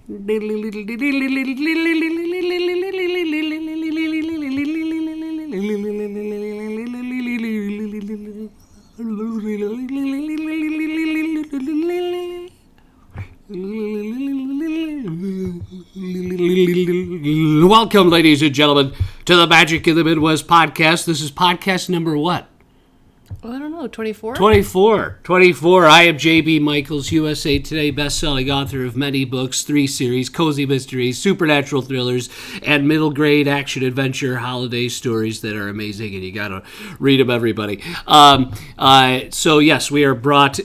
Welcome, ladies and gentlemen, to the Magic in the Midwest podcast. This is podcast number what? I don't know, 24? 24. I am J.B. Michaels, USA Today best-selling author of many books, 3 series, cozy mysteries, supernatural thrillers, and middle-grade action-adventure holiday stories that are amazing, and you got to read them, everybody. So, yes, we are brought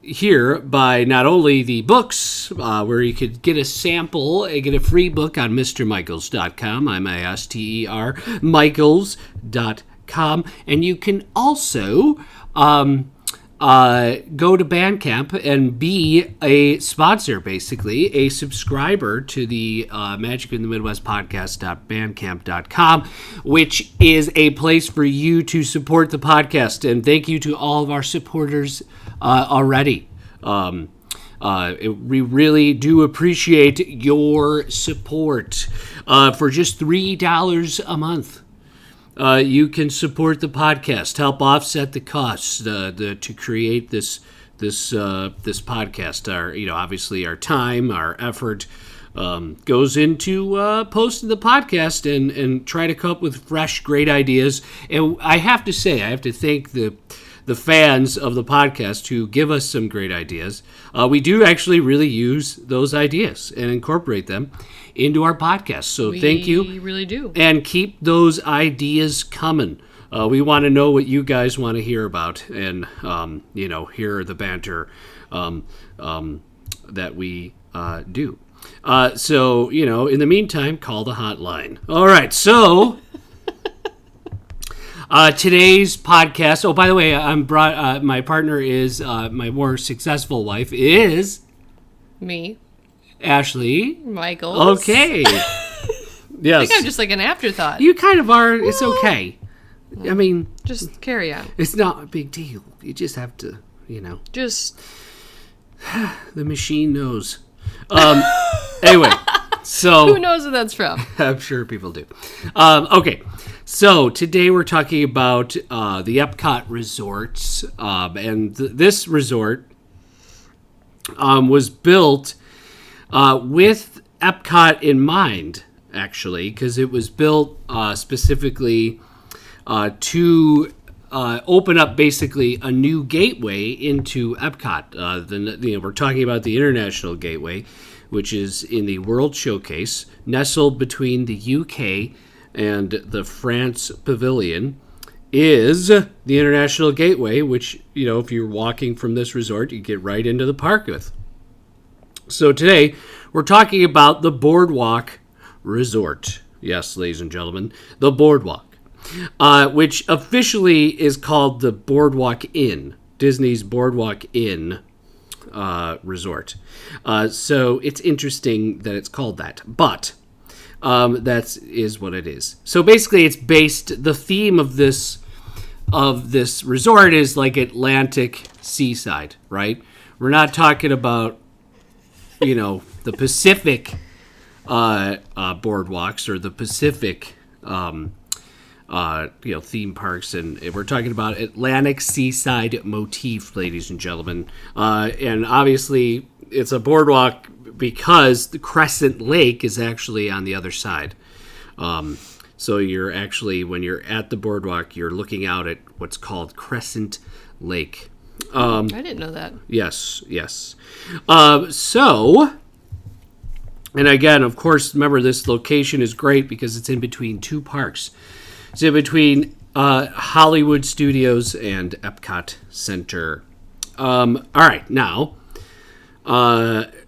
here by not only the books, where you could get a sample and get a free book on MrMichaels.com, M-I-S-T-E-R, Michaels.com, and you can also go to Bandcamp and be a sponsor, basically, a subscriber to the Magic in the Midwest podcast.bandcamp.com, which is a place for you to support the podcast. And thank you to all of our supporters already. We really do appreciate your support. For just $3 a month, you can support the podcast, help offset the costs to create this podcast. Obviously our time, our effort goes into posting the podcast and try to come up with fresh, great ideas. And I have to thank the fans of the podcast who give us some great ideas. We do actually really use those ideas and incorporate them into our podcast. So thank you. We really do. And keep those ideas coming. We want to know what you guys want to hear about and, hear the banter that we do. So, in the meantime, call the hotline. All right, so... today's podcast. Oh, by the way, my partner is my more successful wife is me, Ashley Michaels. Okay. Yes. I think I'm just like an afterthought. You kind of are. It's okay. I mean, just carry on. It's not a big deal. You just have to, Just the machine knows. Anyway. So who knows what that's from? I'm sure people do. Okay, so today we're talking about the Epcot resorts, and this resort was built with Epcot in mind, actually, because it was built specifically to open up basically a new gateway into Epcot. We're talking about the International Gateway, which is in the World Showcase, nestled between the UK and the France Pavilion, is the International Gateway, which, if you're walking from this resort, you get right into the park with. So today, we're talking about the Boardwalk Resort. Yes, ladies and gentlemen, the Boardwalk, which officially is called the Boardwalk Inn, Disney's Boardwalk Inn resort. So it's interesting that it's called that, but that is what it is. So basically it's the theme of this resort is like Atlantic seaside, right? We're not talking about, the Pacific boardwalks or the Pacific theme parks, and we're talking about Atlantic seaside motif, ladies and gentlemen. And obviously, it's a boardwalk because the Crescent Lake is actually on the other side. So you're actually, when you're at the boardwalk, you're looking out at what's called Crescent Lake. I didn't know that. Yes. And again, of course, remember this location is great because it's in between 2 parks. It's in between Hollywood Studios and Epcot Center. All right, now,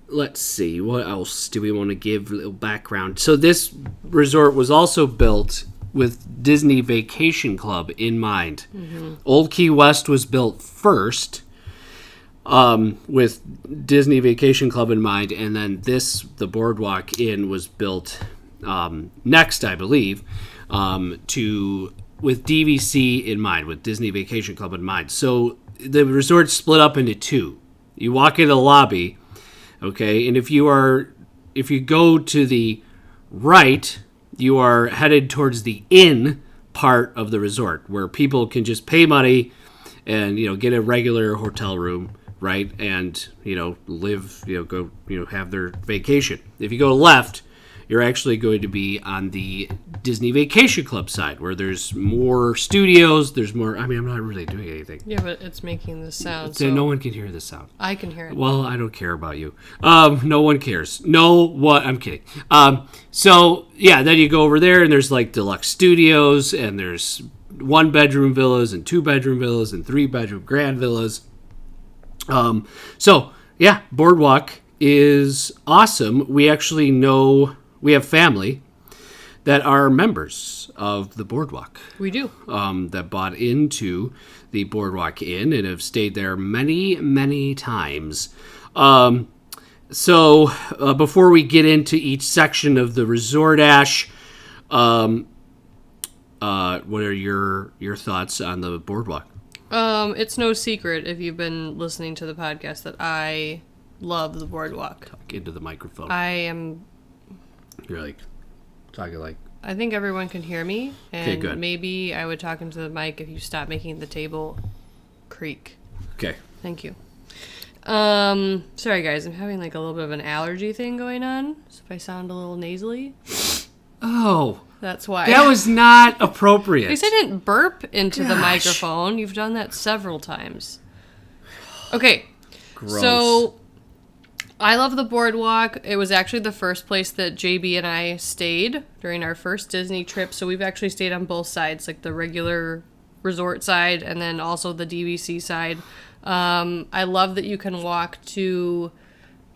let's see. What else do we want to give a little background? So this resort was also built with Disney Vacation Club in mind. Mm-hmm. Old Key West was built first with Disney Vacation Club in mind, and then the Boardwalk Inn was built next, I believe, with DVC in mind, with Disney Vacation Club in mind. So the resort split up into 2. You walk into the lobby, okay, and if you are if you go to the right, you are headed towards the inn part of the resort, where people can just pay money and get a regular hotel room, right, and live, go have their vacation. If you go left, you're actually going to be on the Disney Vacation Club side, where there's more studios. There's more. I mean, I'm not really doing anything. Yeah, but it's making the sound. So no one can hear the sound. I can hear it. Well, I don't care about you. No one cares. No, what? I'm kidding. So yeah, then you go over there, and there's like deluxe studios, and there's 1-bedroom villas, and 2-bedroom villas, and 3-bedroom grand villas. So yeah, Boardwalk is awesome. We actually know. We have family that are members of the Boardwalk. We do. That bought into the Boardwalk Inn and have stayed there many, many times. So before we get into each section of the resort, Ash, what are your thoughts on the Boardwalk? It's no secret if you've been listening to the podcast that I love the Boardwalk. Talk into the microphone. I am... You're like talking like... I think everyone can hear me, and okay, good. Maybe I would talk into the mic if you stop making the table creak. Okay. Thank you. Sorry guys, I'm having like a little bit of an allergy thing going on, so if I sound a little nasally... Oh. That's why. That was not appropriate. At least I didn't burp into the microphone. You've done that several times. Okay. Gross. So... I love the Boardwalk. It was actually the first place that JB and I stayed during our first Disney trip. So we've actually stayed on both sides, like the regular resort side and then also the DVC side. I love that you can walk to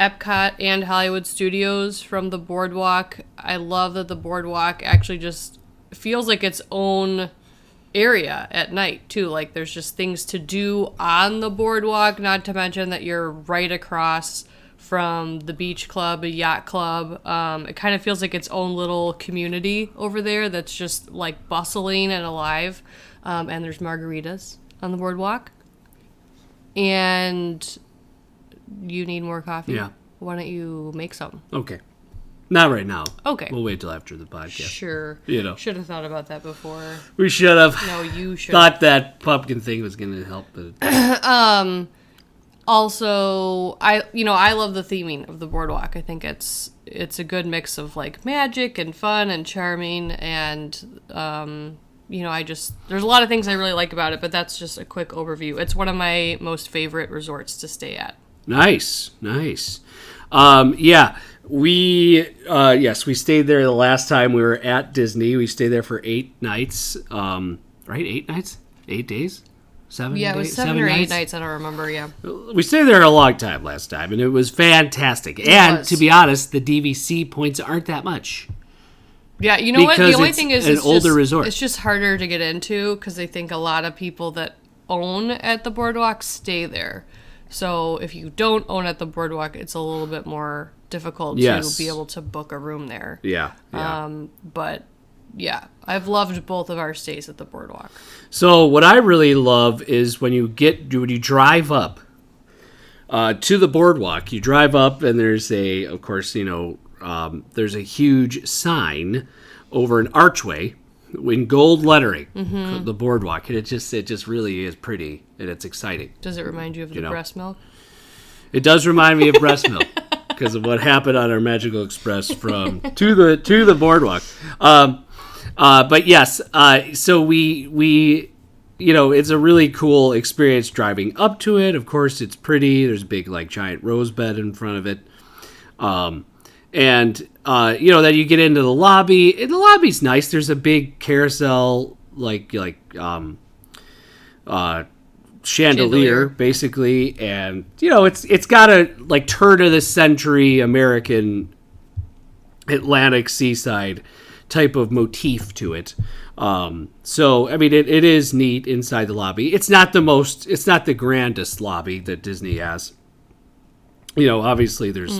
Epcot and Hollywood Studios from the Boardwalk. I love that the Boardwalk actually just feels like its own area at night too. Like there's just things to do on the Boardwalk, not to mention that you're right across from the beach club, a yacht club. It kind of feels like its own little community over there that's just like bustling and alive. And there's margaritas on the Boardwalk. And you need more coffee? Yeah. Why don't you make some? Okay. Not right now. Okay. We'll wait till after the podcast. Sure. Should have thought about that before. We should have. No, you should. Thought that pumpkin thing was going to help. But... Also, I love the theming of the Boardwalk. I think it's a good mix of like magic and fun and charming, and there's a lot of things I really like about it, but that's just a quick overview. It's one of my most favorite resorts to stay at. Nice. Yeah, we stayed there the last time we were at Disney. We stayed there for 8 nights. Right? 8 nights? 8 days? 7 days? Yeah, it was 7 or 8 nights. I don't remember, yeah. We stayed there a long time last time, and it was fantastic. To be honest, the DVC points aren't that much. Yeah, you know what? The only thing is it's an older resort. It's just harder to get into because I think a lot of people that own at the Boardwalk stay there. So if you don't own at the Boardwalk, it's a little bit more difficult to be able to book a room there. Yeah. But yeah, I've loved both of our stays at the Boardwalk. So what I really love is when you drive up to the Boardwalk, you drive up and there's there's a huge sign over an archway in gold lettering, the Boardwalk, and it just really is pretty and it's exciting. Does it remind you of the breast milk? It does remind me of breast milk because of what happened on our Magical Express from to the Boardwalk. But yes, so we it's a really cool experience driving up to it. Of course, it's pretty. There's a big giant rose bed in front of it. And then you get into the lobby. And the lobby's nice. There's a big carousel, chandelier, basically, and it's got a turn of the century American Atlantic seaside type of motif to it. So I mean, it is neat inside the lobby. It's not the grandest lobby that Disney has. Obviously there's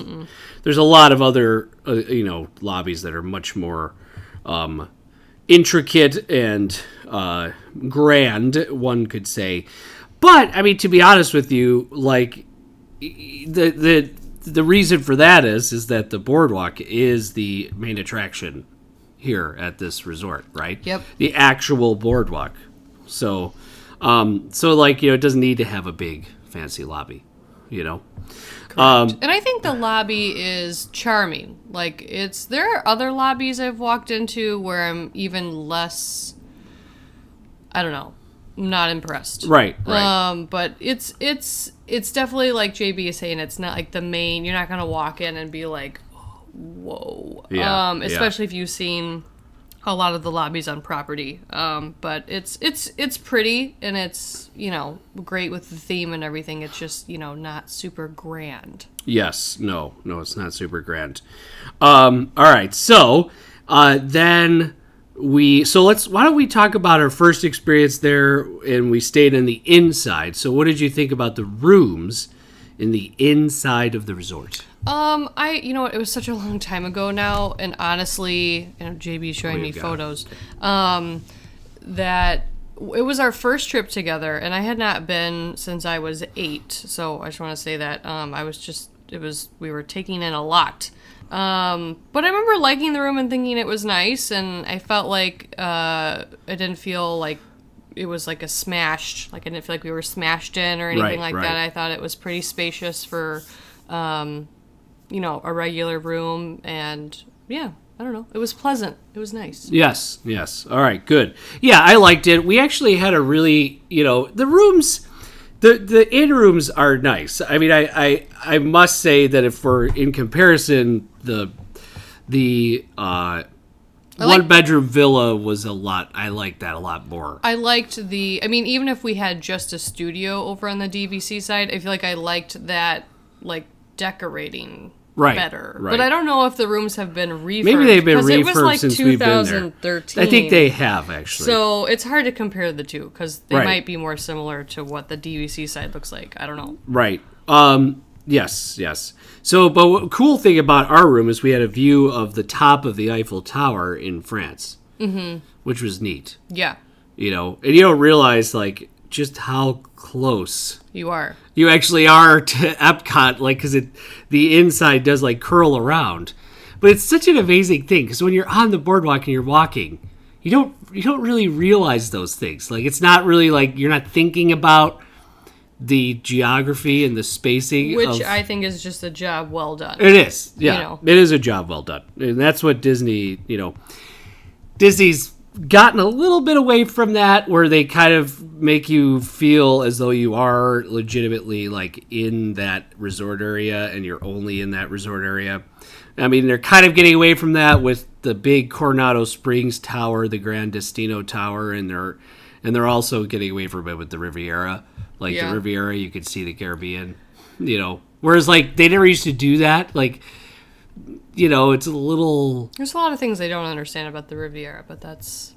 a lot of other lobbies that are much more intricate and grand, one could say. But I mean, to be honest with you, the the reason for that is that the boardwalk is the main attraction here at this resort, right? Yep. The actual boardwalk. So, like, it doesn't need to have a big fancy lobby, And I think the lobby is charming. Like, there are other lobbies I've walked into where I'm even less, I don't know, not impressed. Right. But it's definitely, like JB is saying, it's not like the main, you're not going to walk in and be like, whoa. Yeah. Especially if you've seen a lot of the lobbies on property. But it's pretty, and it's, great with the theme and everything. It's just, not super grand. Yes. No, it's not super grand. All right. So, why don't we talk about our first experience there, and we stayed in the inside. So what did you think about the rooms in the inside of the resort? It was such a long time ago now, and honestly, JB showing me photos, that it was our first trip together, and I had not been since I was 8. So I just want to say that, we were taking in a lot. But I remember liking the room and thinking it was nice, and I felt like, I didn't feel like it was like a smashed, like I didn't feel like we were smashed in or anything like that. I thought it was pretty spacious for, a regular room, and yeah, I don't know. It was pleasant. It was nice. Yes. All right, good. Yeah, I liked it. We actually had a really, the rooms, the inn rooms are nice. I mean, I must say that if we're in comparison, the one bedroom villa was a lot. I liked that a lot more. I liked even if we had just a studio over on the DVC side, I feel like I liked that, like, decorating better. Right. But I don't know if the rooms have been refurbed. Maybe they've been refurbed, it was like since we've been there. 2013. I think they have, actually. So it's hard to compare the two, because they might be more similar to what the DVC side looks like. I don't know. Right. Yes. So, but what cool thing about our room is we had a view of the top of the Eiffel Tower in France, which was neat. Yeah. And you don't realize, like, just how close you actually are to Epcot, like, because the inside does, like, curl around. But it's such an amazing thing, because when you're on the boardwalk and you're walking, you don't really realize those things. Like, it's not really, like, you're not thinking about the geography and the spacing, which I think is just a job well done. It is, yeah. It is a job well done, and that's what Disney's gotten a little bit away from that, where they kind of make you feel as though you are legitimately, like, in that resort area, and you're only in that resort area. I mean, they're kind of getting away from that with the big Coronado Springs Tower, the Gran Destino Tower, and they're also getting away from it with the Riviera. Like, the Riviera, you could see the Caribbean, Whereas, like, they never used to do that. Like, it's a little... There's a lot of things they don't understand about the Riviera, but that's...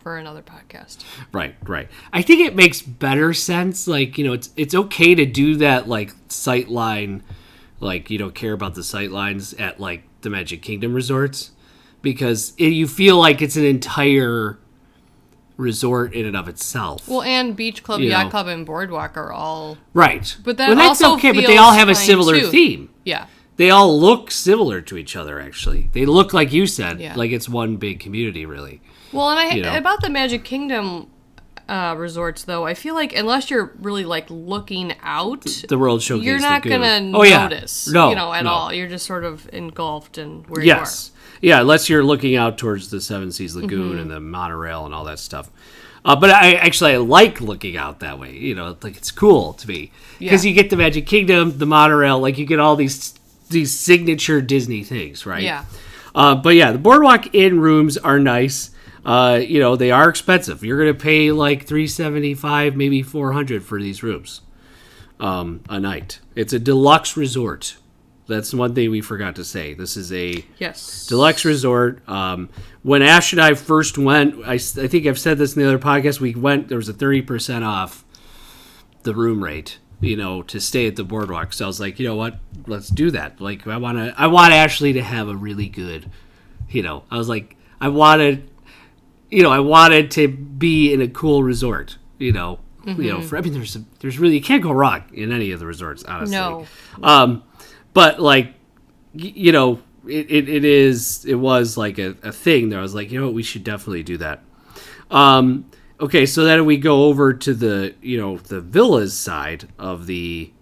for another podcast. Right. I think it makes better sense. Like, it's okay to do that, like, sight line, like, you don't care about the sight lines at, like, the Magic Kingdom resorts, because you feel like it's an entire resort in and of itself. Well, and Beach Club, Yacht Club, and Boardwalk are all... Right. But that's also okay, but they all have a similar theme. Yeah. They all look similar to each other, actually. They look, like you said, like it's one big community, really. Well, and about the Magic Kingdom resorts, though, I feel like unless you're really, like, looking out... The World Showcase You're not going to notice, at all. You're just sort of engulfed in where you are. Yeah, unless you're looking out towards the Seven Seas Lagoon and the monorail and all that stuff. But I like looking out that way. Like, it's cool to me. Because you get the Magic Kingdom, the monorail, like, you get all these signature Disney things, right? Yeah. But yeah, the Boardwalk Inn rooms are nice. They are expensive. You're going to pay like $375, maybe $400 for these rooms a night. It's a deluxe resort. That's one thing we forgot to say. This is a deluxe resort. When Ash and I first went, I think I've said this in the other podcast, we went, there was a 30% off the room rate, to stay at the Boardwalk. So I was like, you know what? Let's do that. Like, I want Ashley to have a really good, I was like, I wanted to be in a cool resort, there's really, you can't go wrong in any of the resorts, honestly. No. but like, it was like a thing that I was like, you know what, we should definitely do that. Okay, so then we go over to the the villas side of the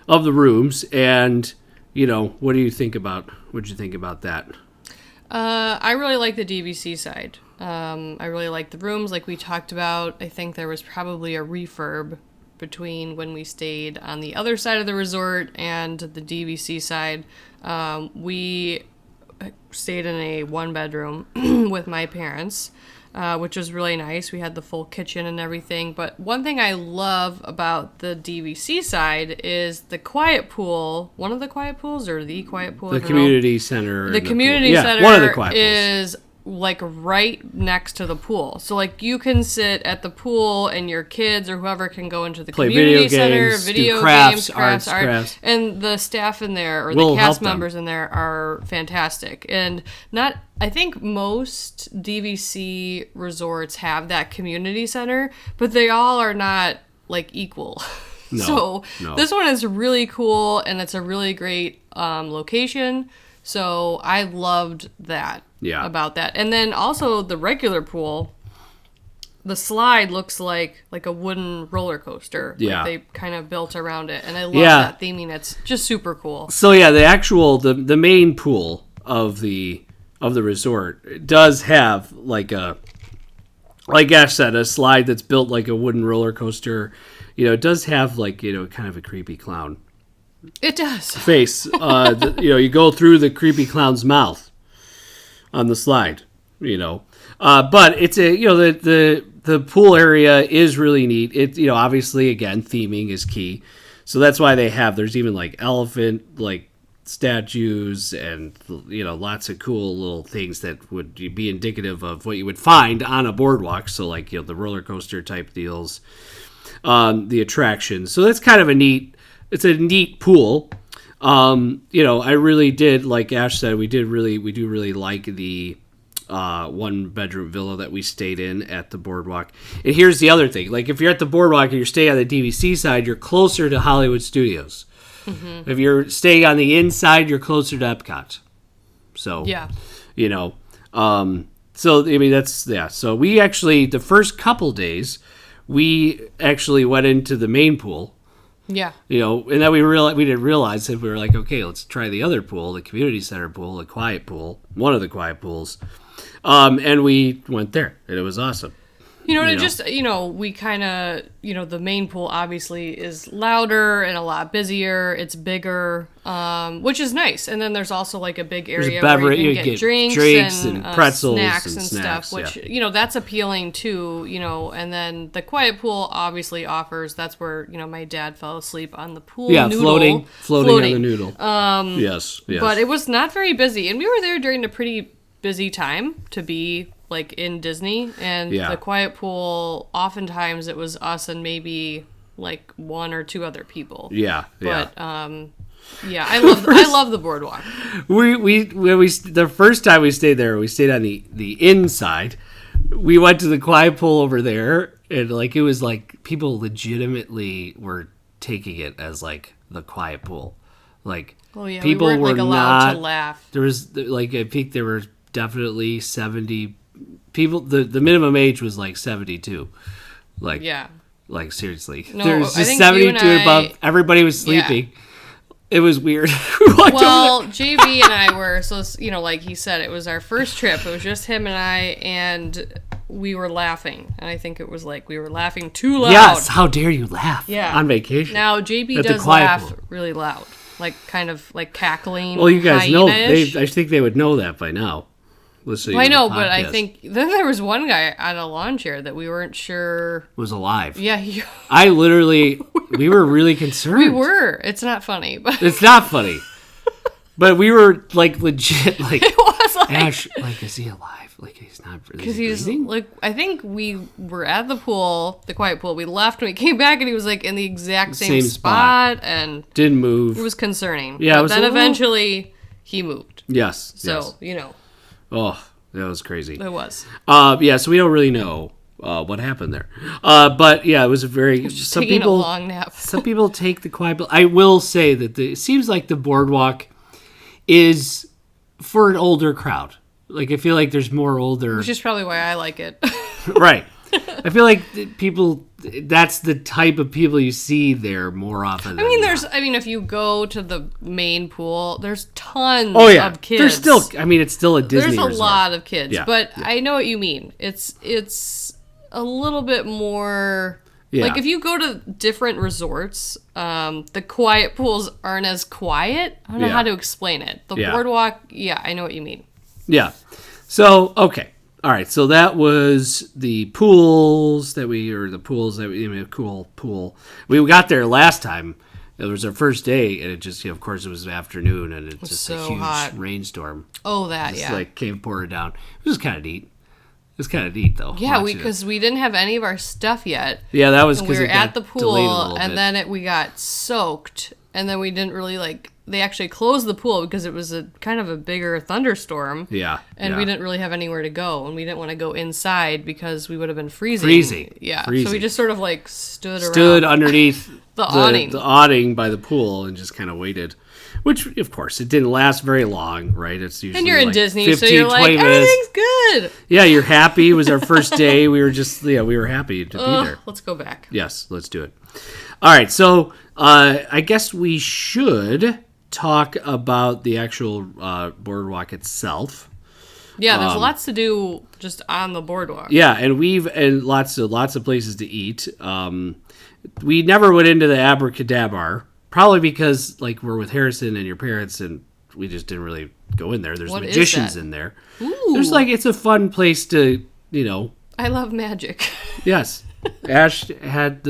rooms, and what do you think about that? I really like the DVC side. I really like the rooms, like we talked about. I think there was probably a refurb between when we stayed on the other side of the resort and the DVC side. We stayed in a 1-bedroom with my parents, which was really nice. We had the full kitchen and everything. But one thing I love about the DVC side is the quiet pool. One of the quiet pools, or the quiet pool? The community center. The community center one of the quiet pools is like right next to the pool. So like you can sit at the pool and your kids or whoever can go into the community center, video games, crafts, art. And the staff in there, or the cast members in there, are fantastic. And I think most DVC resorts have that community center, but they all are not like equal. No. This one is really cool, and it's a really great location. So I loved that. Yeah. About that. And then also the regular pool, the slide looks like a wooden roller coaster. Yeah. Like they kind of built around it. And I love that theming. It's just super cool. So yeah, the actual the main pool of the resort does have like Ash said, a slide that's built like a wooden roller coaster. It does have like, kind of a creepy clown. It does. Face. You go through the creepy clown's mouth on the slide, but it's the pool area is really neat. It, obviously, again, theming is key. So that's why there's even like elephant, like statues and, lots of cool little things that would be indicative of what you would find on a boardwalk. So like, the roller coaster type deals, the attractions. So that's kind of a neat pool. I really did, like Ash said, we do really like the 1-bedroom villa that we stayed in at the Boardwalk. And here's the other thing. Like, if you're at the Boardwalk and you're staying on the DVC side, you're closer to Hollywood Studios. Mm-hmm. If you're staying on the inside, you're closer to Epcot. So, yeah. So we actually, the first couple days, we actually went into the main pool. Yeah. And then we didn't realize that. We were like, okay, let's try the other pool, the community center pool, the quiet pool, one of the quiet pools. And we went there, and it was awesome. We kind of, the main pool obviously is louder and a lot busier. It's bigger, which is nice. And then there's also like a big area where you can get drinks and pretzels snacks and stuff, which, that's appealing too, And then the quiet pool obviously offers, that's where, my dad fell asleep on the pool noodle. Floating on the noodle. Yes. But it was not very busy. And we were there during a pretty busy time to be like in Disney, and the quiet pool, oftentimes it was us and maybe like one or two other people. But I love the Boardwalk. The first time we stayed there, we stayed on the inside. We went to the quiet pool over there, and like it was like people legitimately were taking it as like the quiet pool. Like, people we weren't, were like, allowed not to laugh. There was like, I think there were definitely 70 people. The minimum age was like 72. Like seriously, no, there's just 72 and above. Everybody was sleeping. It was weird. JB and I were, so like he said, it was our first trip. It was just him and I, and we were laughing. And I think it was like we were laughing too loud. Yes, how dare you laugh on vacation? Now JB does laugh really loud, like kind of like cackling. Well, you guys know. I think they would know that by now. I know, but I think then there was one guy on a lawn chair that we weren't sure was alive. Yeah, we were really concerned. We were. It's not funny, but it's not funny. But we were like legit, like it was like Ash, like, is he alive? Like, he's not really. Because he's like, I think we were at the pool, the quiet pool. We left and we came back, and he was like in the exact same spot and didn't move. It was concerning. Yeah, but then eventually he moved. Yes. So Oh, that was crazy. It was. So we don't really know what happened there. But yeah, it was a very Just some taking people a long nap. some people take the quiet. I will say that it seems like the boardwalk is for an older crowd. Like I feel like there's more older. Which is probably why I like it. Right. I feel like people. That's the type of people you see there more often. I mean, if you go to the main pool, there's tons Oh yeah, of kids. there's still. I mean, it's still a Disney. There's a resort. lot of kids, Yeah. but I know what you mean. It's a little bit more. Yeah. Like if you go to different resorts, the quiet pools aren't as quiet. I don't know Yeah. how to explain it. The Yeah. boardwalk, yeah, I know what you mean. Yeah. So okay. All right. So that was the pools that we cool pool. We got there last time. It was our first day, and it just, of course, it was afternoon, and it's just a so huge hot. rainstorm. Oh, that Just yeah. like came pouring down. It was kind of neat. It was kind of neat though. Yeah, watching it. because we didn't have any of our stuff yet. Yeah, that was And because we were it got at the delayed a pool, little and bit. then we got soaked, and then we didn't really they actually closed the pool because it was a kind of a bigger thunderstorm. Yeah. And yeah. we didn't really have anywhere to go, and we didn't want to go inside because we would have been freezing. Freezing. Yeah. So Freezing. we just sort of stood stood around. underneath The awning. the awning by the pool and just kind of waited. Which, of course, it didn't last very long, right? It's usually And you're in like Disney, 15, so you're like, 20 minutes. everything's good. Yeah, you're happy. It was our first day. We were happy to be there. Let's go back. Yes, let's do it. All right, so I guess we should talk about the actual boardwalk itself. Yeah, there's lots to do just on the boardwalk. Yeah, and lots of places to eat. We never went into the Abracadabra, probably because we're with Harrison and your parents, and we just didn't really go in there. There's What is magicians that? in there. Ooh. There's it's a fun place to I love magic. Yes. Ash had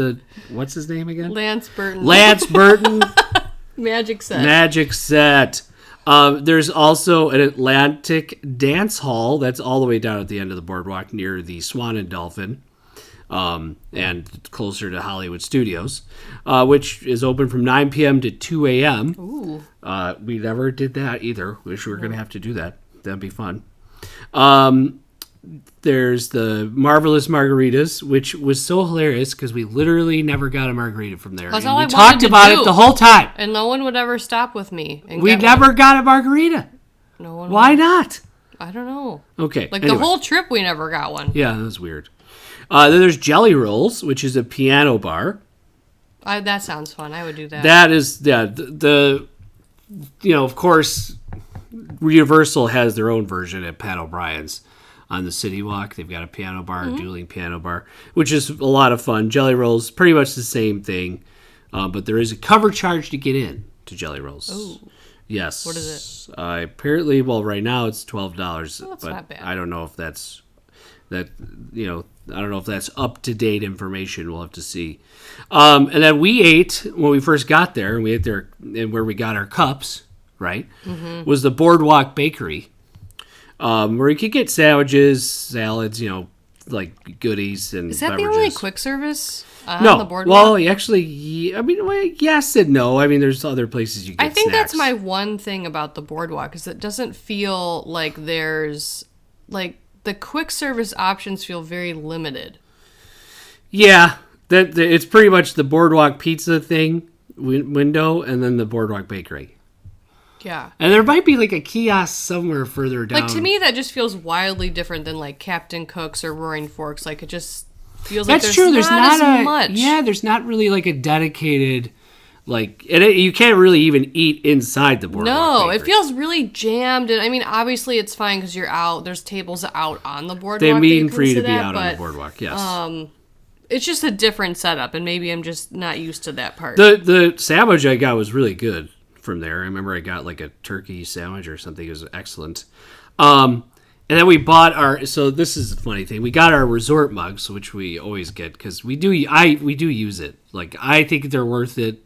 what's his name again? Lance Burton. Lance Burton. Magic set. Magic set. There's also an Atlantic dance hall that's all the way down at the end of the boardwalk near the Swan and Dolphin, and closer to Hollywood Studios, which is open from 9 p.m. to 2 a.m. Ooh. We never did that either. Wish we were going to have to do that. That'd be fun. There's the Marvelous Margaritas, which was so hilarious because we literally never got a margarita from there. That's And all we I talked wanted to about do. it the whole time. And no one would ever stop with me. And We get never one. got a margarita. No one. Why not? I don't know. Okay. Like anyway. the whole trip, we never got one. Yeah, that was weird. Then there's Jelly Rolls, which is a piano bar. That sounds fun. I would do that. That is of course, Universal has their own version at Pat O'Brien's on the City Walk. They've got a piano bar, a dueling piano bar, which is a lot of fun. Jelly Rolls, pretty much the same thing, but there is a cover charge to get in to Jelly Rolls. Ooh. Yes. What is it? Apparently, right now it's $12. Well, that's but not bad. I don't know if that's I don't know if that's up to date information. We'll have to see. And then we ate when we first got there, and we ate there, and where we got our cups, right, was the Boardwalk Bakery, where you could get sandwiches, salads, like goodies and Is that beverages. the only quick service on No, the boardwalk? well, actually, yes and no. I mean, there's other places you get I think snacks. that's my one thing about the boardwalk is it doesn't feel like there's the quick service options feel very limited. Yeah, it's pretty much the Boardwalk Pizza thing window, and then the Boardwalk Bakery. Yeah. And there might be a kiosk somewhere further down. To me, that just feels wildly different than Captain Cook's or Roaring Forks. It just feels like That's true. There's not as much. Yeah, there's not really a dedicated you can't really even eat inside the Boardwalk No, Bakery. it feels really jammed. And I mean, obviously, it's fine because you're out. There's tables out on the boardwalk. They that mean can for you to sit be at, out on but, the boardwalk. Yes. It's just a different setup, and maybe I'm just not used to that part. The sandwich I got was really good from there. I remember I got a turkey sandwich or something. It was excellent. And then we bought so this is a funny thing. We got our resort mugs, which we always get because we do use it. I think they're worth it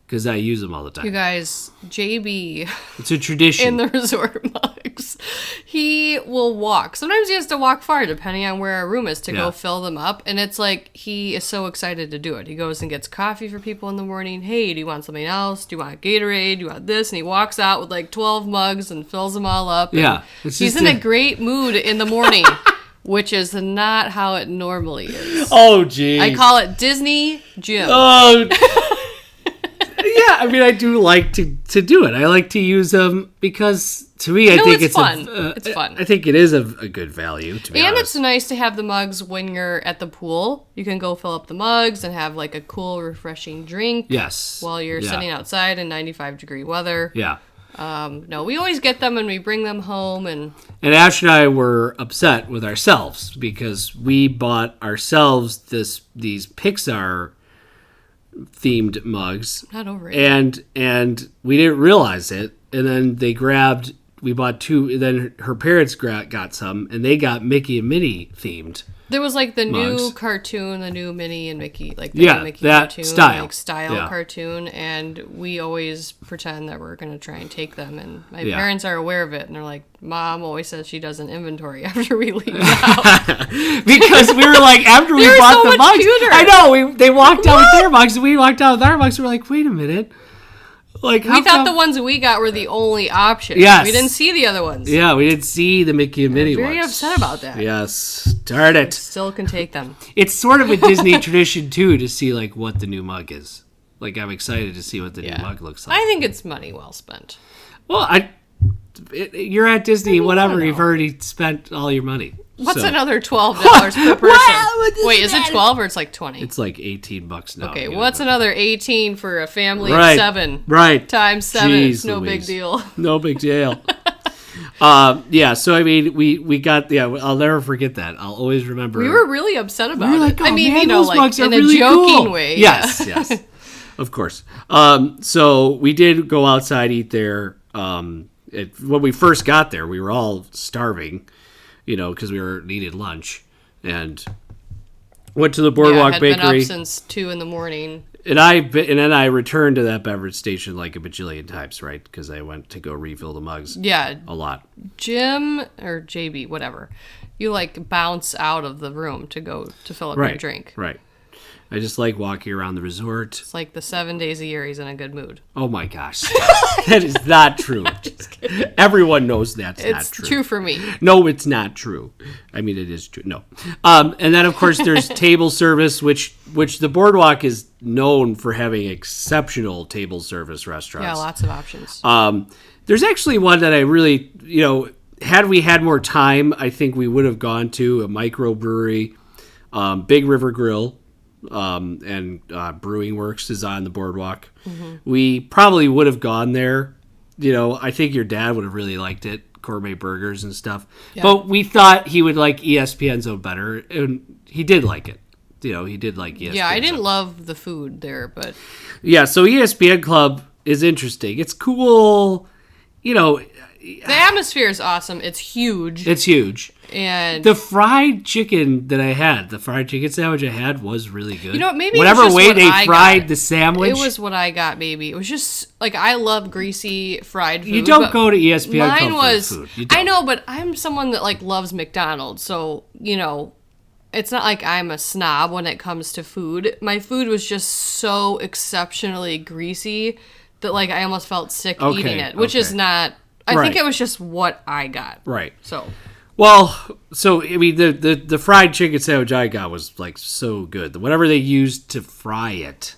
because I use them all the time. You guys, JB It's a tradition. in the resort mugs, he will walk. Sometimes he has to walk far, depending on where our room is, to Yeah. go fill them up. And it's he is so excited to do it. He goes and gets coffee for people in the morning. Hey, do you want something else? Do you want Gatorade? Do you want this? And he walks out with 12 mugs and fills them all up. Yeah, And it's he's just in a great mood in the morning. which is not how it normally is. Oh, geez. I call it Disney Jim. Oh, yeah. I mean, I do like to do it. I like to use them because, to me, I think it's fun. It's fun. I think it is a good value. To be and honest. it's nice to have the mugs when you're at the pool. You can go fill up the mugs and have like a cool, refreshing drink. Yes. While you're sitting outside in 95-degree weather. Yeah. No, we always get them and we bring them home And Ash and I were upset with ourselves because we bought ourselves these Pixar themed mugs. Not over it. And we didn't realize it. And then we bought two. And then her parents got some, and they got Mickey and Minnie themed. There was like the mugs. New cartoon, the new Minnie and Mickey, like the new Mickey that cartoon, style. cartoon, and we always pretend that we're gonna try and take them. And my parents are aware of it, and they're like, "Mom always says she does an inventory after we leave the house." Because we were like, after we bought the mugs, cuter. I know they walked out with their mugs, and we walked out with our mugs. We're like, wait a minute. Like, we thought the ones we got were the only option. Yes. We didn't see the other ones. Yeah, we didn't see the Mickey and Minnie ones. Very upset about that. Yes. Darn it. Still can take them. It's sort of a Disney tradition, too, to see, like, what the new mug is. Like, I'm excited to see what the new mug looks like. I think it's money well spent. Well, you're at Disney, whatever. You've already spent all your money. What's another $12 per person? Wait, is it 12 or it's like 20? It's like $18 now. Okay, what's another 18 for a family of 7? Right. Times 7. Jeez It's no Louise. big deal. No big deal. Yeah, so I mean, we got, I'll never forget that. I'll always remember. We were really upset about we were it. like, oh, I mean, man, like mugs are in really a joking cool. way. Yes, yes. Of course. So we did go outside, eat there. When we first got there, we were all starving, because we needed lunch, and went to the Boardwalk Bakery. Been up since 2 a.m. And then I returned to that beverage station like a bajillion times, right? Because I went to go refill the mugs. Yeah, a lot. Jim or JB, whatever, you like bounce out of the room to go to fill up your drink. Right. I just like walking around the resort. It's like the 7 days a year he's in a good mood. Oh my gosh. That is not true. Everyone knows that's not true. It's true for me. No, it's not true. I mean, it is true. No. And then, of course, there's table service, which the Boardwalk is known for having exceptional table service restaurants. Yeah, lots of options. There's actually one that I really, had we had more time, I think we would have gone to a microbrewery, Big River Grill. And Brewing Works is on the Boardwalk. Mm-hmm. We probably would have gone there. I think your dad would have really liked it, gourmet burgers and stuff. Yeah. But we thought he would like ESPN Zone better, and he did like it. He did like ESPN. Yeah, I didn't love the food there, but yeah. So ESPN Club is interesting. It's cool. The atmosphere is awesome. It's huge. It's huge. And the fried chicken that I had, the fried chicken sandwich I had was really good. Maybe whatever way they fried the sandwich. It was what I got, maybe. It was just like, I love greasy fried food. You don't go to ESPN mine Club was, for food. I know, but I'm someone that like loves McDonald's, so it's not like I'm a snob when it comes to food. My food was just so exceptionally greasy that like I almost felt sick eating it, which is not. I think it was just what I got. Right. So I mean, the fried chicken sandwich I got was like so good. Whatever they used to fry it,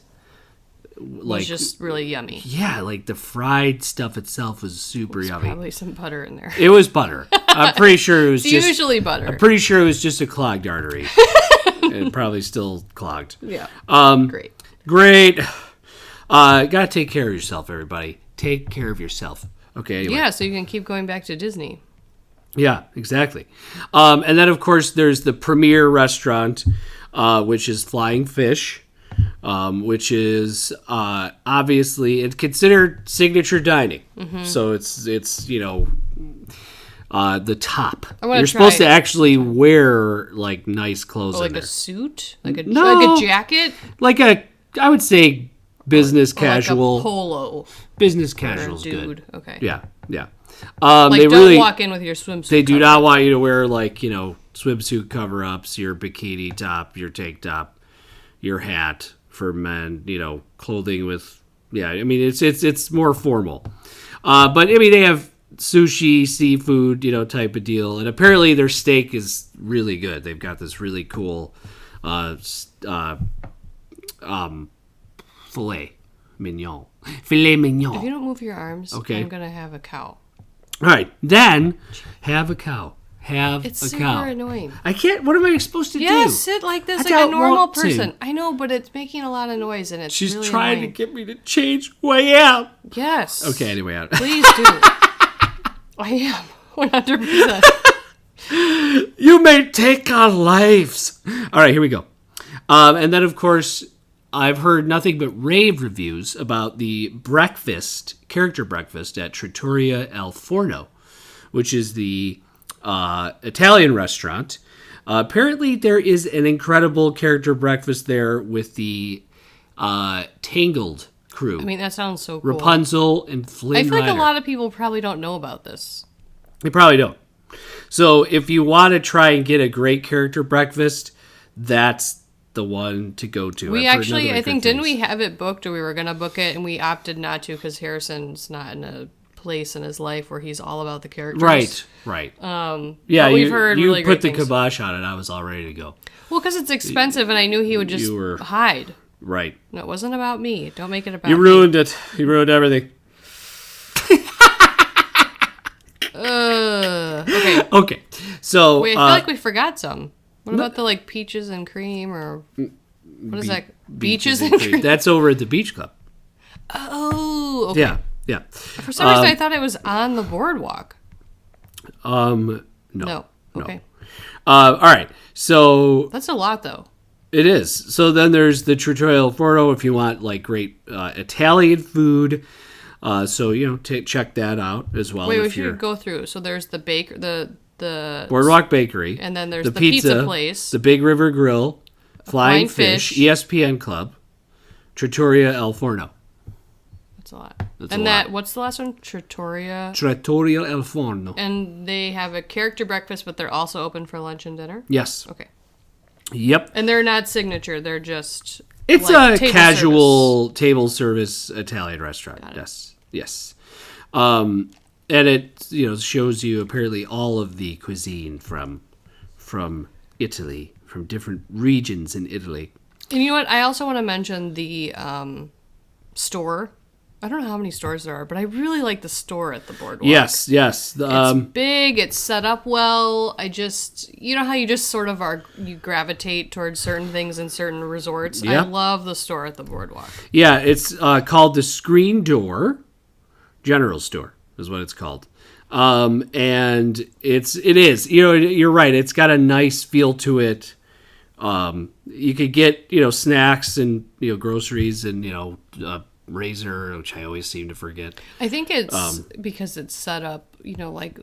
was just really yummy. Yeah, like the fried stuff itself was super yummy. Probably some butter in there. It was butter. I'm pretty sure it was just usually butter. I'm pretty sure it was just a clogged artery, and probably still clogged. Yeah. Great. Gotta take care of yourself, everybody. Take care of yourself. Okay. Anyway. Yeah, so you can keep going back to Disney. Yeah, exactly. And then, of course, there's the premier restaurant, which is Flying Fish, which is obviously it's considered signature dining. Mm-hmm. So it's the top. You're supposed to actually wear like nice clothes in there. Like a suit, like a jacket, I would say business casual, like a polo. Business casual is good. Okay. Yeah. Don't walk in with your swimsuit. They do not want you to wear swimsuit cover-ups, your bikini top, your tank top, your hat for men. Clothing with I mean it's more formal. But I mean sushi, seafood, type of deal. And apparently their steak is really good. They've got this really cool filet mignon. Filet mignon. If you don't move your arms, Okay. I'm gonna have a cow. All right, then have a cow. It's a super cow. annoying. I can't. What am I supposed to Yeah, do? sit like this, That's like how a it normal won't sing. person. I know, but it's making a lot of noise, and it's She's really trying annoying. to get me to change who I am. Yes. Okay, anyway. Please do. I am 100%. You may take our lives. All right, here we go. And then, of course, I've heard nothing but rave reviews about the character breakfast at Trattoria al Forno, which is the Italian restaurant. Apparently, there is an incredible character breakfast there with the Tangled crew. I mean, that sounds so cool. Rapunzel and Flynn I feel like Rider. a lot of people probably don't know about this. They probably don't. So if you want to try and get a great character breakfast, that's the one to go to. We I've heard actually, nothing but I think, good didn't we things. have it booked, or we were going to book it, and we opted not to because Harrison's not in a place in his life where he's all about the characters. Right. But we've heard you really put great the things. kibosh on it. I was all ready to go. Well, because it's expensive, and I knew he would just You were- hide. Right. No, it wasn't about me. Don't make it about You me. ruined it. You ruined everything. Okay. Okay. So Wait, I feel like we forgot some. What about the peaches and cream, or what is that? Beaches and cream. That's over at the Beach Club. Oh, okay. Yeah. For some reason, I thought it was on the boardwalk. No. No. Okay. All right. So That's a lot, though. it is. So then there's the Trattoria al Forno if you want great Italian food. So check that out as well. Wait, we if you're should go through. So there's the the Boardwalk Bakery, and then there's the pizza place. the Big River Grill, Flying Flying Fish, Fish. ESPN Club, Trattoria al Forno. That's a lot. That's and a that lot. what's the last one? Trattoria. Trattoria al Forno. And they have a character breakfast, but they're also open for lunch and dinner. Yes. Okay. Yep. And they're not signature. They're just. It's like a table casual table service Italian restaurant. Yes. And it shows you apparently all of the cuisine from Italy, from different regions in Italy. And you know what? I also want to mention the store. I don't know how many stores there are, but I really like the store at the boardwalk. Yes. It's big. It's set up well. You know how you just sort of you gravitate towards certain things in certain resorts. I Yep. love the store at the boardwalk. Yeah, it's called the Screen Door General Store is what it's called. And it is. You're right. It's got a nice feel to it. You could get, snacks and, groceries and, razor, which I always seem to forget. I think it's because it's set up, like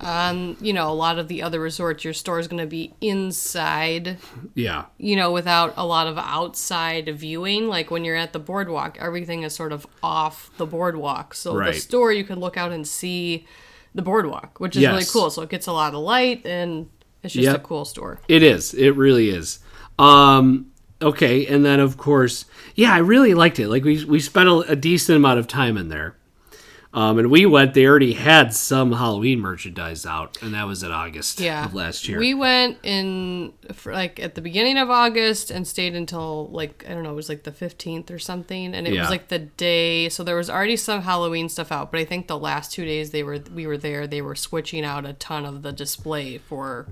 on, a lot of the other resorts, your store is going to be inside, Yeah. without a lot of outside viewing. Like when you're at the boardwalk, everything is sort of off the boardwalk. So Right. the store, you could look out and see the boardwalk, which is really Yes. cool. So it gets a lot of light and it's just Yep. a cool store. It is. It really is. Okay, and then of course, I really liked it. Like we spent a decent amount of time in there. And we went, they already had some Halloween merchandise out, and that was in August of last year. We went in at the beginning of August and stayed until I don't know, it was like the 15th or something, and it was like the day, so there was already some Halloween stuff out, but I think the last 2 days we were there, they were switching out a ton of the display for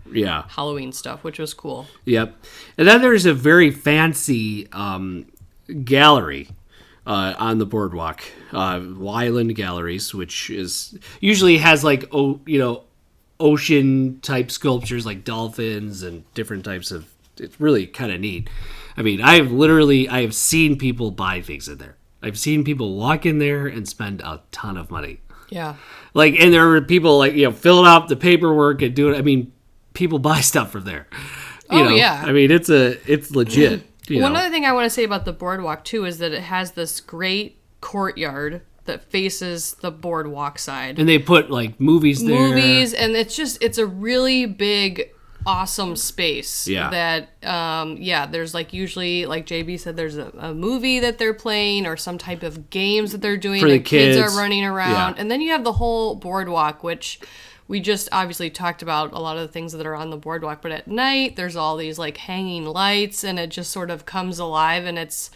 Halloween stuff, which was cool. Yep. And then there's a very fancy gallery on the boardwalk, Wyland Galleries, which usually has ocean type sculptures like dolphins and different types of. It's really kind of neat. I mean, I have seen people buy things in there. I've seen people walk in there and spend a ton of money. Yeah. And there were people filling out the paperwork and doing. I mean, people buy stuff from there. Yeah. I mean, it's legit. One other thing I want to say about the boardwalk too is that it has this great courtyard that faces the boardwalk side. And they put movies there. And it's a really big awesome space. Yeah. That there's like usually, like JB said, there's a movie that they're playing or some type of games that they're doing. For the kids kids. are running around, Yeah. and then you have the whole boardwalk, which we just obviously talked about a lot of the things that are on the boardwalk. But at night, there's all these like hanging lights, and it just sort of comes alive, and it's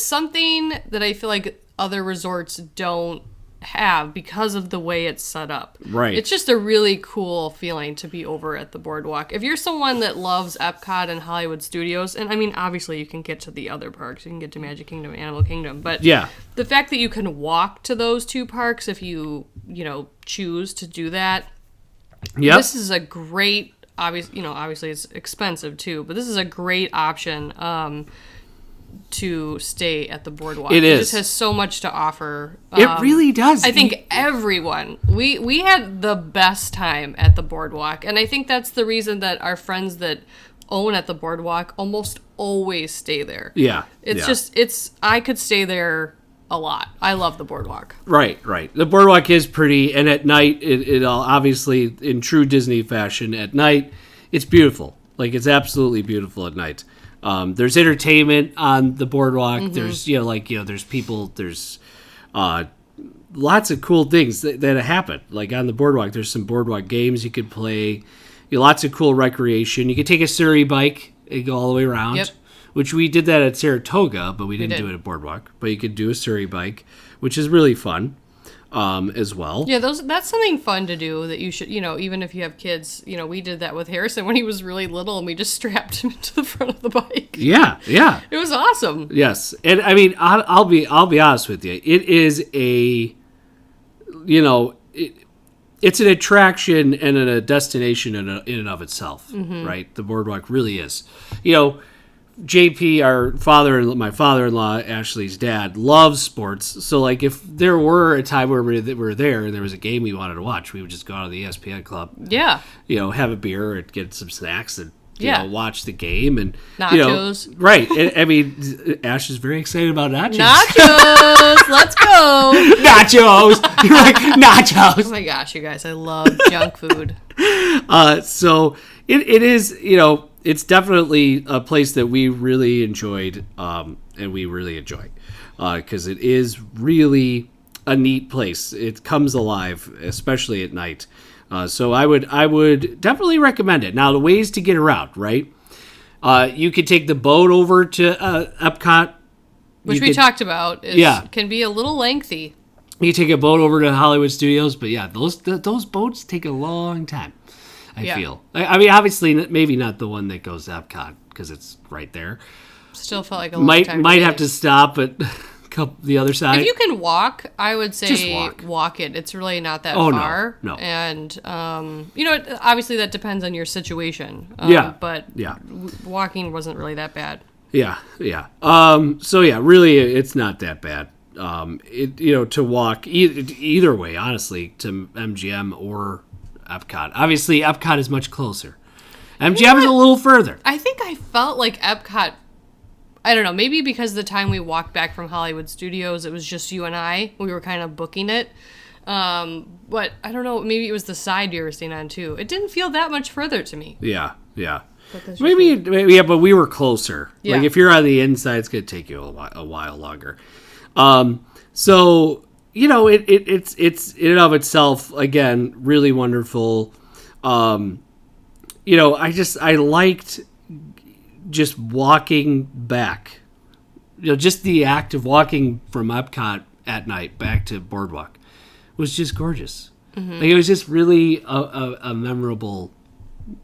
something that I feel like other resorts don't have because of the way it's set up. Right. It's just a really cool feeling to be over at the boardwalk. If you're someone that loves Epcot and Hollywood Studios, and I mean, obviously you can get to the other parks. You can get to Magic Kingdom, Animal Kingdom, but Yeah. the fact that you can walk to those two parks if you choose to do that. Yep. This is a great, obviously it's expensive too, but this is a great option to stay at the boardwalk. It is. It just has so much to offer. It really does. I think everyone, we had the best time at the boardwalk, and I think that's the reason that our friends that own at the boardwalk almost always stay there. Yeah. It's I could stay there a lot. I love the boardwalk. Right. The boardwalk is pretty, and at night, it all obviously in true Disney fashion. At night, it's beautiful. Like it's absolutely beautiful at night. There's entertainment on the boardwalk. Mm-hmm. There's there's people. There's lots of cool things that happen. Like on the boardwalk, there's some boardwalk games you could play. Lots of cool recreation. You could take a Surrey bike and go all the way around. Yep. Which we did that at Saratoga, but we didn't did. do it at Boardwalk. But you could do a Surrey bike, which is really fun as well. Yeah, that's something fun to do that you should, even if you have kids, we did that with Harrison when he was really little and we just strapped him to the front of the bike. Yeah. It was awesome. Yes. And I mean, I'll be honest with you. It is it's an attraction and a destination in and of itself, right? The boardwalk really is. JP, my father-in-law, Ashley's dad, loves sports. So, like, if there were a time where we were there and there was a game we wanted to watch, we would just go out to the ESPN club. Yeah. Have a beer and get some snacks and watch the game and nachos. Right. I mean, Ash is very excited about nachos. Nachos. Let's go. Nachos. You're like nachos. Oh my gosh, you guys! I love junk food. So it is. It's definitely a place that we really enjoyed, and we really enjoy, because it is really a neat place. It comes alive, especially at night. So I would definitely recommend it. Now, the ways to get around, right? You could take the boat over to Epcot, which we talked about. Can be a little lengthy. You take a boat over to Hollywood Studios, but yeah, those boats take a long time. I feel. I mean, obviously, maybe not the one that goes to Epcot because it's right there. Still felt like a long time. Might have to stop at the other side. If you can walk, I would say just walk it. It's really not that far. No. And obviously that depends on your situation. But walking wasn't really that bad. Yeah. So yeah, really, it's not that bad. To walk either way, honestly, to MGM or Epcot. Obviously, Epcot is much closer. MGM is a little further. I think I felt like Epcot, I don't know, maybe because the time we walked back from Hollywood Studios, it was just you and I. We were kind of booking it. But I don't know, maybe it was the side you were staying on too. It didn't feel that much further to me. Yeah. Maybe, but we were closer. Yeah. Like if you're on the inside, it's going to take you a while longer. So it's in and of itself, again, really wonderful. I liked just walking back. Just the act of walking from Epcot at night back to Boardwalk was just gorgeous. Mm-hmm. Like, it was just really a memorable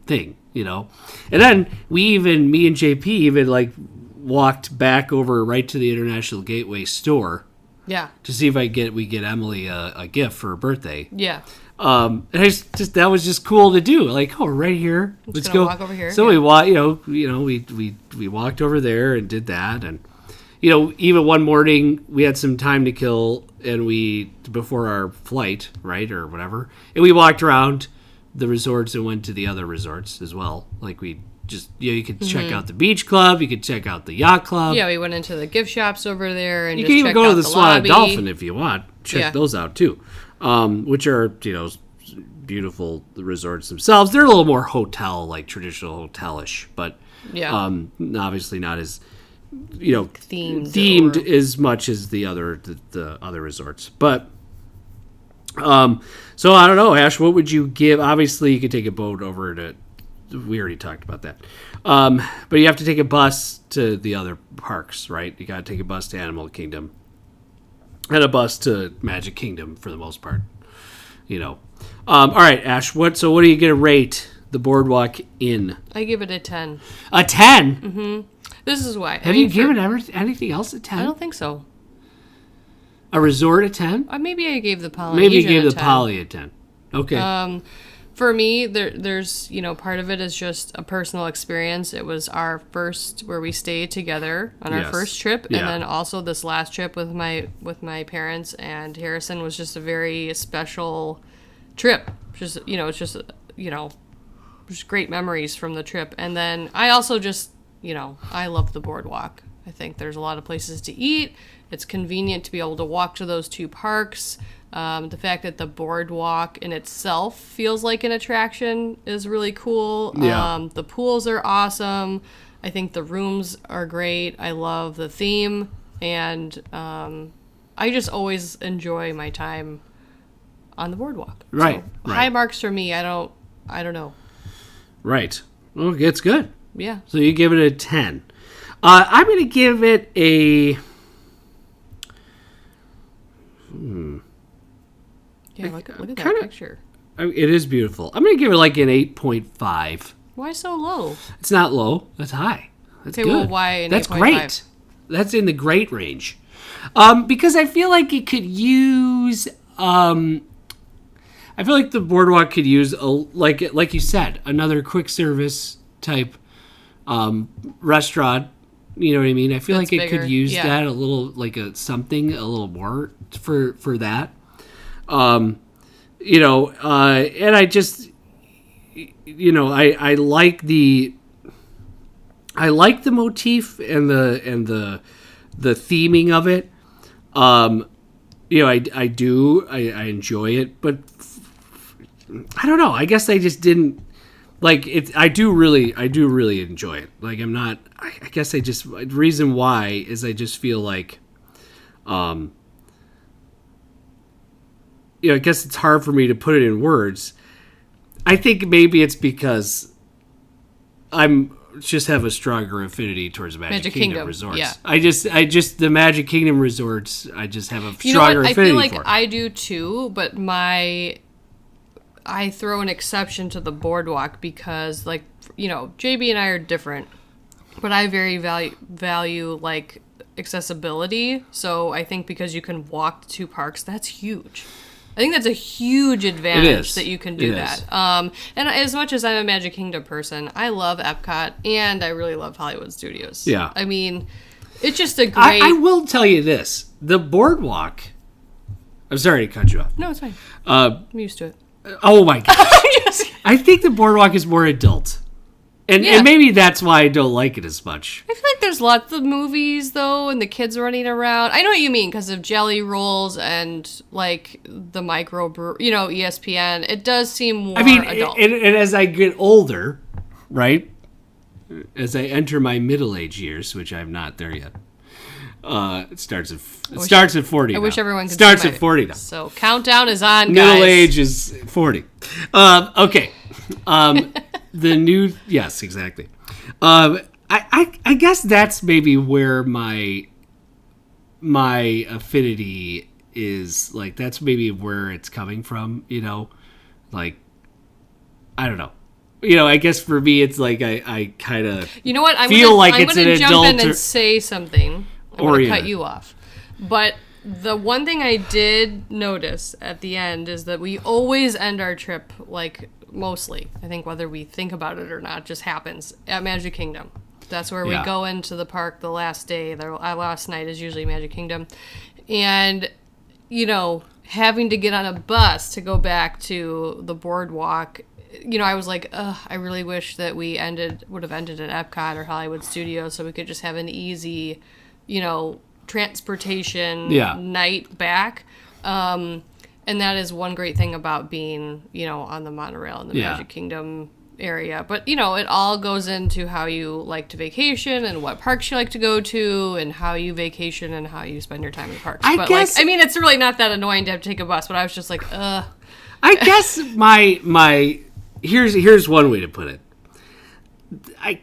thing, And then me and JP even like walked back over right to the International Gateway store. Yeah. To see if we get Emily a gift for her birthday. Yeah. And that was just cool to do. Like, we're right here. Let's go walk over here. So we walked. We walked over there and did that. And even one morning we had some time to kill, and before our flight, right, or whatever, and we walked around the resorts and went to the other resorts as well. Like we just you could check out the beach club, you could check out the yacht club. Yeah, we went into the gift shops over there, and you just can even checked go out to the Swan and lobby. Dolphin if you want. Check those out too, which are beautiful resorts themselves. They're a little more hotel, like traditional hotelish, but Yeah. obviously not as Themed as much as the other resorts. But so I don't know, Ash. What would you give? Obviously, you could take a boat over to. We already talked about that. But you have to take a bus to the other parks, right? You got to take a bus to Animal Kingdom and a bus to Magic Kingdom for the most part. All right, Ash. What are you gonna rate the Boardwalk Inn? I give it a 10. A 10. This is why. Have you given anything else a 10? I don't think so. A resort a 10? Maybe I gave the Polynesian Maybe you gave a the 10. Poly a 10. Okay. For me, there's part of it is just a personal experience. It was our first where we stayed together on our Yes. first trip, Yeah. and then also this last trip with my parents and Harrison was just a very special trip. Just it's just just great memories from the trip. And then I also just I love the Boardwalk. I think there's a lot of places to eat. It's convenient to be able to walk to those two parks. The fact that the Boardwalk in itself feels like an attraction is really cool. Yeah. The pools are awesome. I think the rooms are great. I love the theme. And I just always enjoy my time on the Boardwalk. Right, So, right. high marks for me. I don't know. Right. Well, it's good. Yeah. So you give it a 10. I'm going to give it a... Yeah, look at that kinda- picture. It is beautiful. I'm going to give it like an 8.5. Why so low? It's not low. That's high. That's Okay, good. well, why an That's 8.5? great. That's in the great range. Because I feel like it could use... I feel like the Boardwalk could use, like you said, another quick service type restaurant. You know what I mean? I feel That's like it bigger, could use yeah. that a little, like a little more for that. And I just, I like the motif and the theming of it. I enjoy it, but I don't know. I guess I just didn't like it. I do really enjoy it. Like I guess the reason why is I just feel like, I guess it's hard for me to put it in words. I think maybe it's because I'm just have a stronger affinity towards Magic Kingdom resorts. Yeah. I just the Magic Kingdom resorts. I just have a You know stronger what? I affinity feel like for. I do too, but I throw an exception to the Boardwalk because, like, JB and I are different, but I very value like accessibility. So I think because you can walk the two parks, that's huge. I think that's a huge advantage that you can do that. And as much as I'm a Magic Kingdom person, I love Epcot and I really love Hollywood Studios. Yeah. I mean, it's just a great. I will tell you this: the Boardwalk. I'm sorry to cut you off. No, it's fine. I'm used to it. Oh my gosh! I think the Boardwalk is more adult, and Yeah. maybe that's why I don't like it as much. I feel like there's lots of movies though, and the kids running around. I know what you mean because of Jelly Rolls and like the ESPN. It does seem more adult. and as I get older, right? As I enter my middle age years, which I'm not there yet. It starts at 40. I wish now. everyone could starts see at 40 now. So countdown is on, guys. Middle age is 40. Okay. The new, yes, exactly. I guess that's maybe where my affinity is. Like, that's maybe where it's coming from, like, I don't know. I guess for me, it's like I kind of You know what? I'm feel gonna, like I'm it's gonna an jump adult in or- and say something. I'm Or gonna yeah. cut you off. But the one thing I did notice at the end is that we always end our trip, like, mostly, I think whether we think about it or not, just happens at Magic Kingdom. That's where we Yeah. go into the park the last day. The last night is usually Magic Kingdom. And, having to get on a bus to go back to the Boardwalk, I was like, ugh, I really wish that we would have ended at Epcot or Hollywood Studios so we could just have an easy, transportation Yeah. night back. And that is one great thing about being, on the monorail in the Magic Kingdom area. But, it all goes into how you like to vacation and what parks you like to go to and how you vacation and how you spend your time in the parks. I guess, it's really not that annoying to have to take a bus, but I was just like, ugh. I guess my here's one way to put it.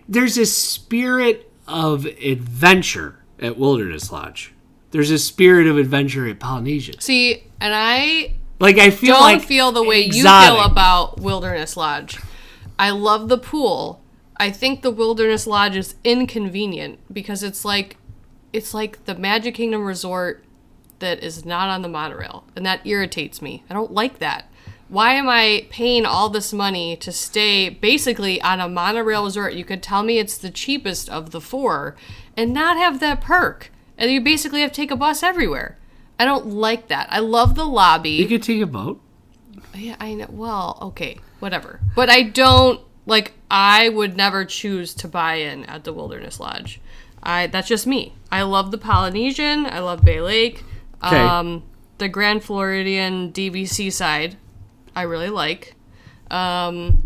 There's a spirit of adventure at Wilderness Lodge. There's a spirit of adventure at Polynesian. See, and I don't feel the way exotic. you feel about Wilderness Lodge. I love the pool. I think the Wilderness Lodge is inconvenient because it's like the Magic Kingdom resort that is not on the monorail, and that irritates me. I don't like that. Why am I paying all this money to stay basically on a monorail resort? You could tell me it's the cheapest of the four and not have that perk. And you basically have to take a bus everywhere. I don't like that. I love the lobby. You could take a boat. Yeah, I know. Well, okay, whatever. But I don't, I would never choose to buy in at the Wilderness Lodge. That's just me. I love the Polynesian. I love Bay Lake. Okay. The Grand Floridian DVC side, I really like. And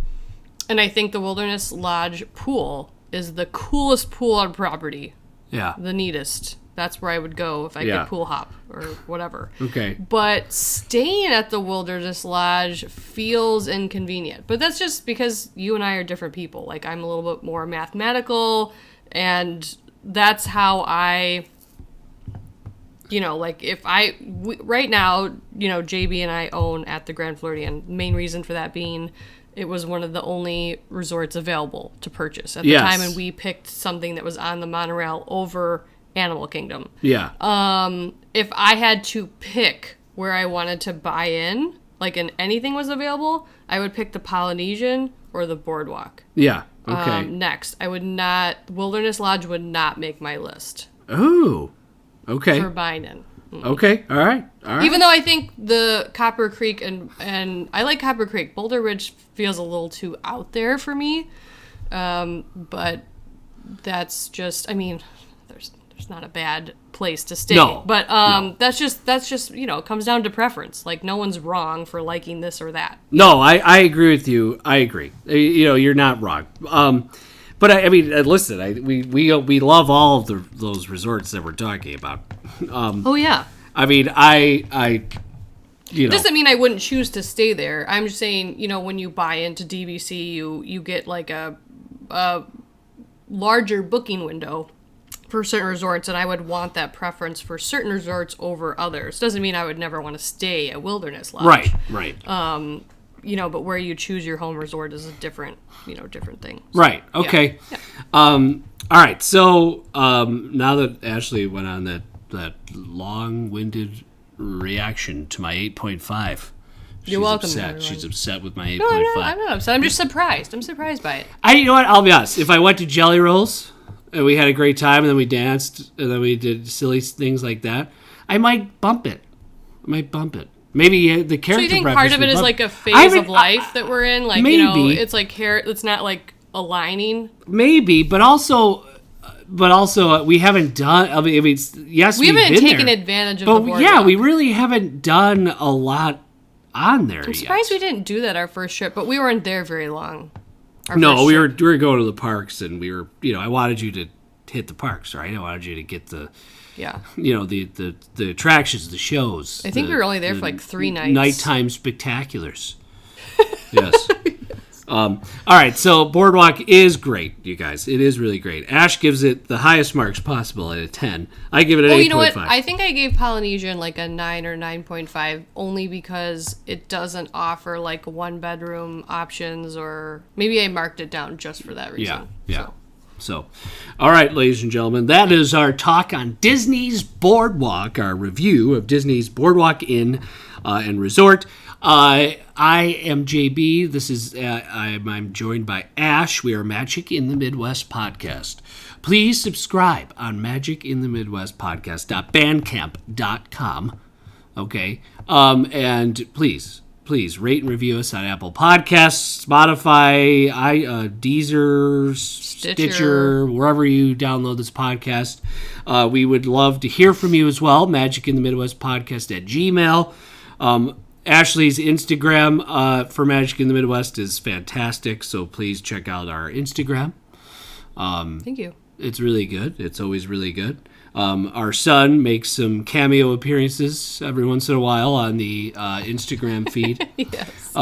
I think the Wilderness Lodge pool is the coolest pool on property. Yeah. The neatest. That's where I would go if I could pool hop or whatever. Okay. But staying at the Wilderness Lodge feels inconvenient. But that's just because you and I are different people. I'm a little bit more mathematical, and that's how I, right now, JB and I own at the Grand Floridian. Main reason for that being it was one of the only resorts available to purchase at the time, and we picked something that was on the monorail over Animal Kingdom. Yeah. If I had to pick where I wanted to buy in, and anything was available, I would pick the Polynesian or the Boardwalk. Yeah. Okay. Next, Wilderness Lodge would not make my list. Oh. Okay. For buying in. Okay. All right. Even though I think the Copper Creek and I like Copper Creek, Boulder Ridge feels a little too out there for me. But that's just, there's not a bad place to stay. No. But that's just it comes down to preference. No one's wrong for liking this or that. No, I agree with you. I agree. You're not wrong. But listen, we love all of those resorts that we're talking about. Oh yeah. I It doesn't mean I wouldn't choose to stay there. I'm just saying, when you buy into DVC, you get a larger booking window for certain resorts, and I would want that preference for certain resorts over others. Doesn't mean I would never want to stay at Wilderness Lodge. Right. But where you choose your home resort is a different thing. So, right. Okay. Yeah. All right. So now that Ashley went on that long-winded reaction to my 8.5, you're welcome. Upset. She's upset with my 8.5. No, I'm not upset. I'm just surprised. I'm surprised by it. You know what? I'll be honest. If I went to Jelly Rolls and we had a great time and then we danced and then we did silly things like that, I might bump it. Maybe the character. So you think preference part of it is a phase of life that we're in? Maybe. It's it's not aligning. Maybe, but also we haven't done. Yes, we haven't been taken there, advantage of but the Boardwalk. yeah, we really haven't done a lot on there. I'm surprised we didn't do that our first trip, but we weren't there very long. No, we were going to the parks, and we were. I wanted you to hit the parks, right? I wanted you to get the. Yeah. The attractions, the shows. I think we were only there for 3 nights. Nighttime spectaculars. Yes. All right, so Boardwalk is great, you guys. It is really great. Ash gives it the highest marks possible at a 10. I give it an 8.5. You know what? I think I gave Polynesian a 9 or 9.5 only because it doesn't offer 1-bedroom options, or maybe I marked it down just for that reason. Yeah. So, all right, ladies and gentlemen, that is our talk on Disney's Boardwalk, our review of Disney's Boardwalk Inn and Resort. I am JB. This is I'm joined by Ash. We are Magic in the Midwest podcast. Please subscribe on Magic in the Midwest podcast.bandcamp.com. Okay, and please rate and review us on Apple Podcasts, Spotify, Deezer, Stitcher, wherever you download this podcast. We would love to hear from you as well. Magic in the Midwest podcast at Gmail. Ashley's Instagram for Magic in the Midwest is fantastic, so please check out our Instagram. Thank you. It's really good. It's always really good. Our son makes some cameo appearances every once in a while on the Instagram feed. Yes.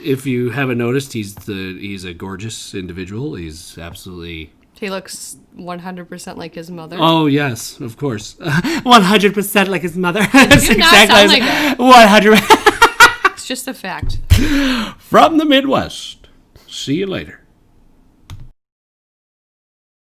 If you haven't noticed, he's a gorgeous individual. He's absolutely... He looks 100% like his mother. Oh, yes, of course. 100% like his mother. Does not sound like that. 100%. It's just a fact. From the Midwest. See you later.